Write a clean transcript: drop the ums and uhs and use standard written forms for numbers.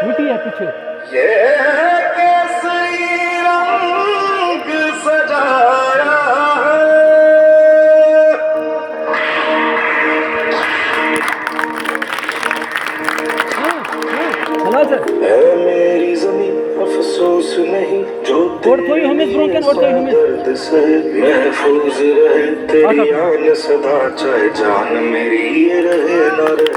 मिट्टी है पीछे ये केसरी रंग सजाया है। है मेरी जमीन अफसोस नहीं जो दर्द से महफूज रहे तेरी आन सदा चाहे जान मेरी ये रहे न रहे।